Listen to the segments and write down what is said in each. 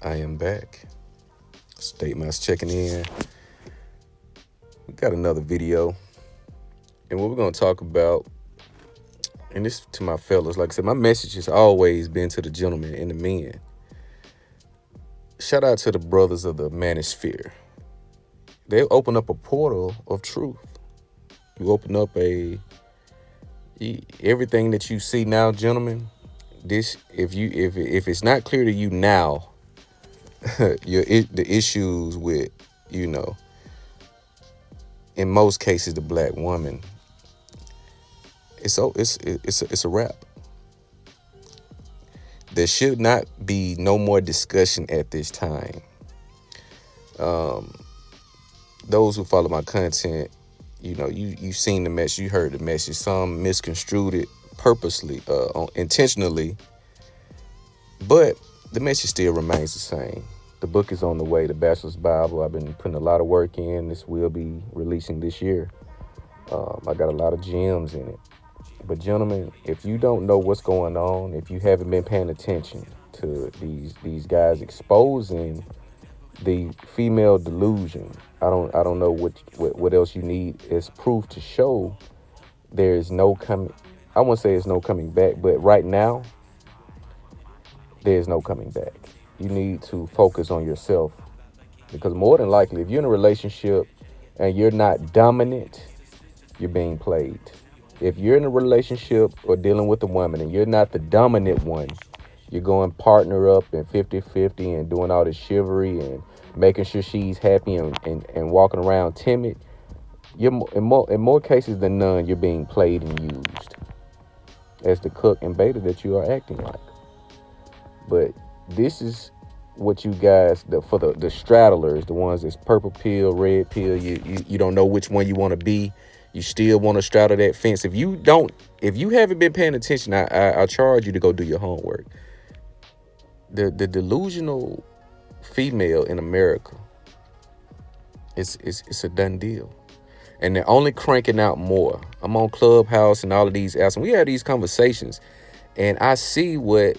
I am back. State Mouse checking in. We got another video. And what we're going to talk about, and this to my fellas, like I said, my message has always been to the gentlemen and the men. Shout out to the brothers of the manosphere. They open up a portal of truth. You open up everything that you see now, gentlemen. This, if it's not clear to you now, the issues with, you know, in most cases, the black woman, it's a wrap. There should not be no more discussion at this time. Those who follow my content, you've seen the message, you heard the message. Some misconstrued it purposely, intentionally, but the message still remains the same. The book is on the way, the Bachelor's Bible. I've been putting a lot of work in. This will be releasing this year. I got a lot of gems in it. But gentlemen, if you don't know what's going on, if you haven't been paying attention to these guys exposing the female delusion, I don't know what else you need as proof to show there is no coming. I won't say there's no coming back, but right now there's no coming back. You need to focus on yourself, because more than likely, if you're in a relationship and you're not dominant, you're being played. If you're in a relationship or dealing with a woman and you're not the dominant one, you're going partner up and 50-50 and doing all this chivalry and making sure she's happy and walking around timid. In more cases than none, you're being played and used as the cook and beta that you are acting like. But this is what you guys, for the straddlers, the ones that's purple pill, red pill, you don't know which one you want to be. You still want to straddle that fence. If you haven't been paying attention, I charge you to go do your homework. The delusional female in America, it's a done deal. And they're only cranking out more. I'm on Clubhouse and all of these apps, and we have these conversations, and I see what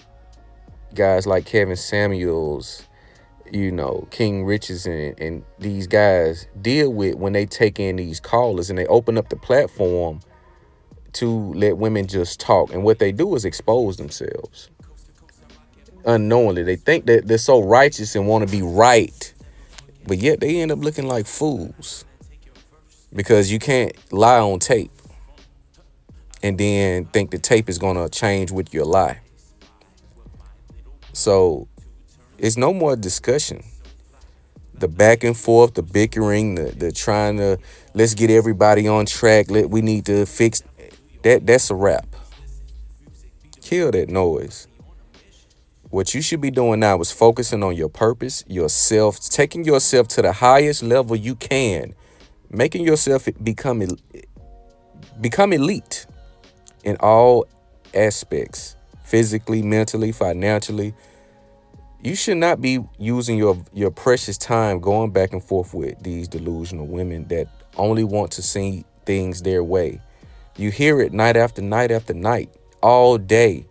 guys like Kevin Samuels, King Riches and these guys deal with when they take in these callers and they open up the platform to let women just talk. And what they do is expose themselves unknowingly. They think that they're so righteous and want to be right, but yet they end up looking like fools because you can't lie on tape and then think the tape is going to change with your lie. So it's no more discussion. The back and forth, the bickering, the trying to, let's get everybody on track. We need to fix that. That's a wrap. Kill that noise. What you should be doing now is focusing on your purpose, yourself, taking yourself to the highest level you can, making yourself become elite in all aspects, physically, mentally, financially. You should not be using your precious time going back and forth with these delusional women that only want to see things their way. You hear it night after night after night, all day.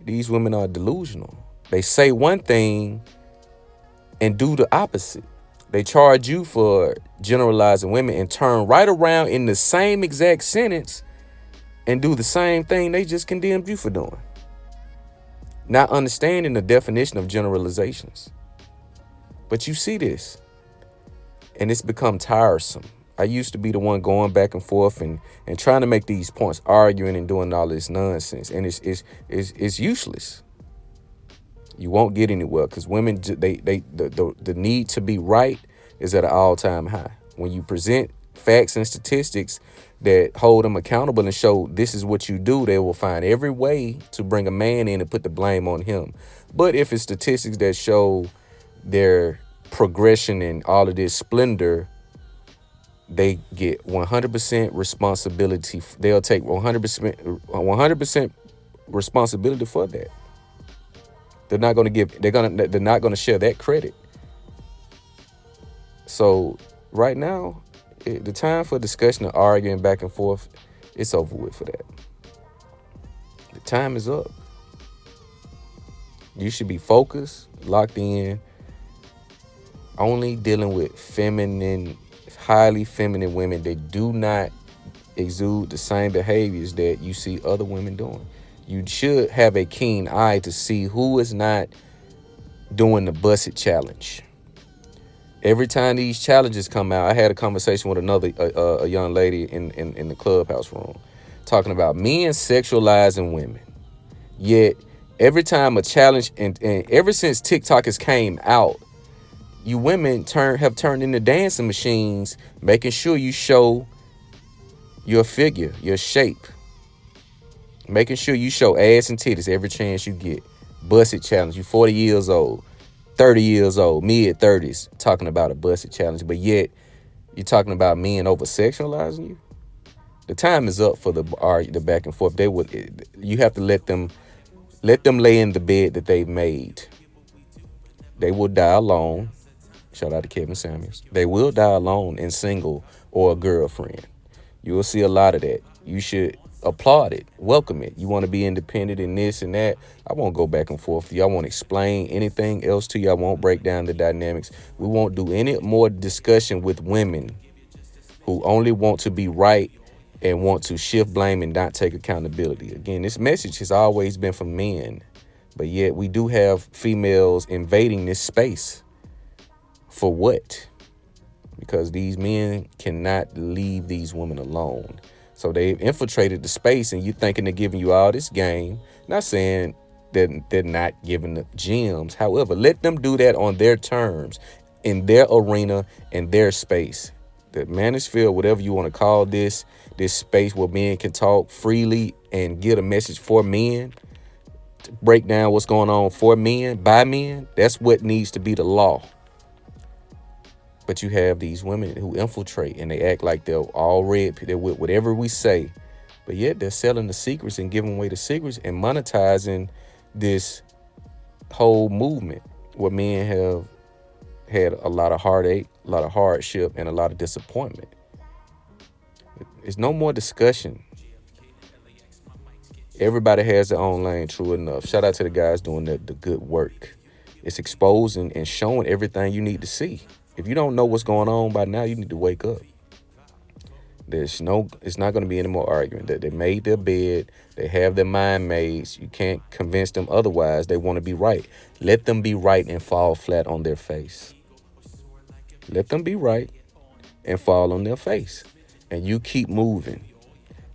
These women are delusional. They say one thing and do the opposite. They charge you for generalizing women and turn right around in the same exact sentence and do the same thing they just condemned you for doing. Not understanding the definition of generalizations. But you see this, and it's become tiresome. I used to be the one going back and forth and trying to make these points, arguing and doing all this nonsense, and it's useless. You won't get anywhere because women, the need to be right is at an all-time high. When you present facts and statistics that hold them accountable and show this is what you do, they will find every way to bring a man in and put the blame on him. But if it's statistics that show their progression and all of this splendor, they get 100% responsibility. They'll take 100% responsibility for that. They're not going to share that credit. So right now, the time for discussion and arguing back and forth, it's over with for that. The time is up. You should be focused, locked in, only dealing with feminine, highly feminine women that do not exude the same behaviors that you see other women doing. You should have a keen eye to see who is not doing the Buss It challenge. Every time these challenges come out, I had a conversation with another a young lady in the clubhouse room, talking about men sexualizing women. Yet every time a challenge, and ever since TikTok has came out, you women have turned into dancing machines, making sure you show your figure, your shape, making sure you show ass and titties every chance you get. Buss It challenge. You 40 years old, 30 years old, mid 30s, talking about a Buss It challenge, but yet you're talking about men over sexualizing you. The time is up for the back and forth. You have to let them lay in the bed that they've made. They will die alone. Shout out to Kevin Samuels. They will die alone and single or a girlfriend. You will see a lot of that. You should applaud it, welcome it. You want to be independent in this and that. I won't go back and forth. I won't explain anything else to you. I won't break down the dynamics. We won't do any more discussion with women who only want to be right and want to shift blame and not take accountability. Again, this message has always been for men, but yet we do have females invading this space. For what? Because these men cannot leave these women alone. So they've infiltrated the space, and you thinking they're giving you all this game. Not saying that they're not giving the gems. However, let them do that on their terms, in their arena, in their space. The manosphere, whatever you want to call this space where men can talk freely and get a message for men, to break down what's going on for men, by men, that's what needs to be the law. But you have these women who infiltrate and they act like they're with whatever we say, but yet they're selling the secrets and giving away the secrets and monetizing this whole movement where men have had a lot of heartache, a lot of hardship, and a lot of disappointment. There's no more discussion. Everybody has their own lane, true enough. Shout out to the guys doing the good work. It's exposing and showing everything you need to see. If you don't know what's going on by now, you need to wake up. It's not going to be any more arguing. That they made their bed, they have their mind made. You can't convince them otherwise. They want to be right. Let them be right and fall flat on their face. Let them be right and fall on their face. And you keep moving.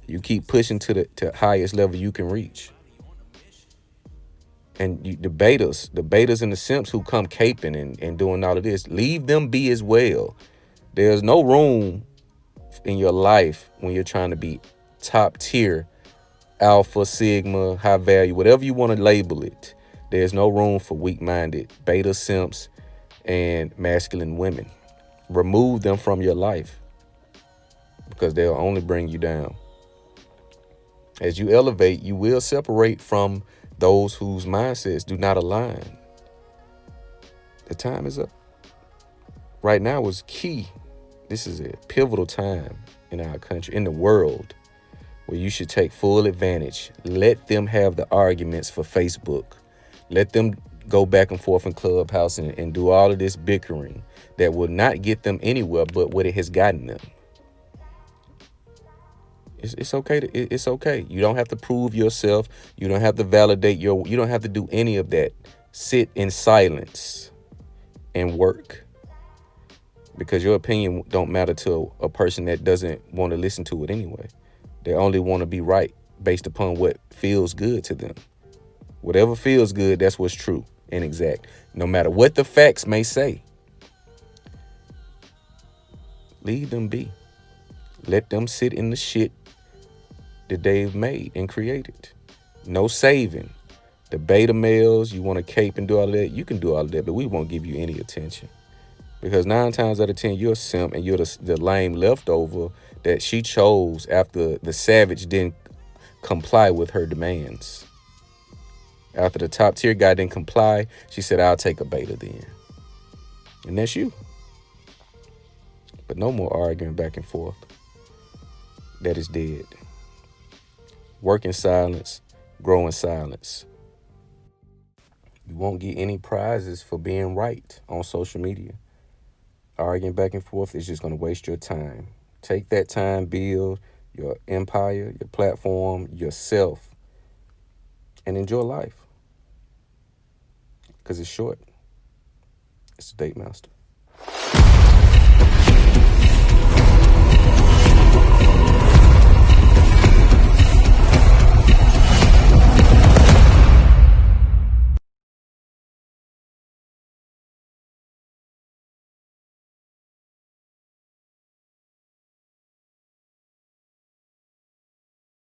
You keep pushing to the highest level you can reach. And the betas and the simps who come caping and doing all of this, leave them be as well. There's no room in your life when you're trying to be top tier, alpha, sigma, high value, whatever you want to label it. There's no room for weak-minded beta simps and masculine women. Remove them from your life because they'll only bring you down. As you elevate, you will separate from those whose mindsets do not align. The time is up. Right now is key. This is a pivotal time in our country, in the world, where you should take full advantage. Let them have the arguments for Facebook. Let them go back and forth in Clubhouse and do all of this bickering that will not get them anywhere but what it has gotten them. It's okay. It's okay. You don't have to prove yourself. You don't have to validate you don't have to do any of that. Sit in silence and work, because your opinion don't matter to a person that doesn't want to listen to it anyway. They only want to be right based upon what feels good to them. Whatever feels good, that's what's true and exact, no matter what the facts may say. Leave them be. Let them sit in the shit that they've made and created. No saving. The beta males, you want to cape and do all of that, you can do all of that, but we won't give you any attention. Because 9 times out of 10, you're a simp and you're the lame leftover that she chose after the savage didn't comply with her demands. After the top tier guy didn't comply, she said, I'll take a beta then. And that's you. But no more arguing back and forth. That is dead. Work in silence, grow in silence. You won't get any prizes for being right on social media. Arguing back and forth is just going to waste your time. Take that time, build your empire, your platform, yourself, and enjoy life because it's short. It's the Date Master.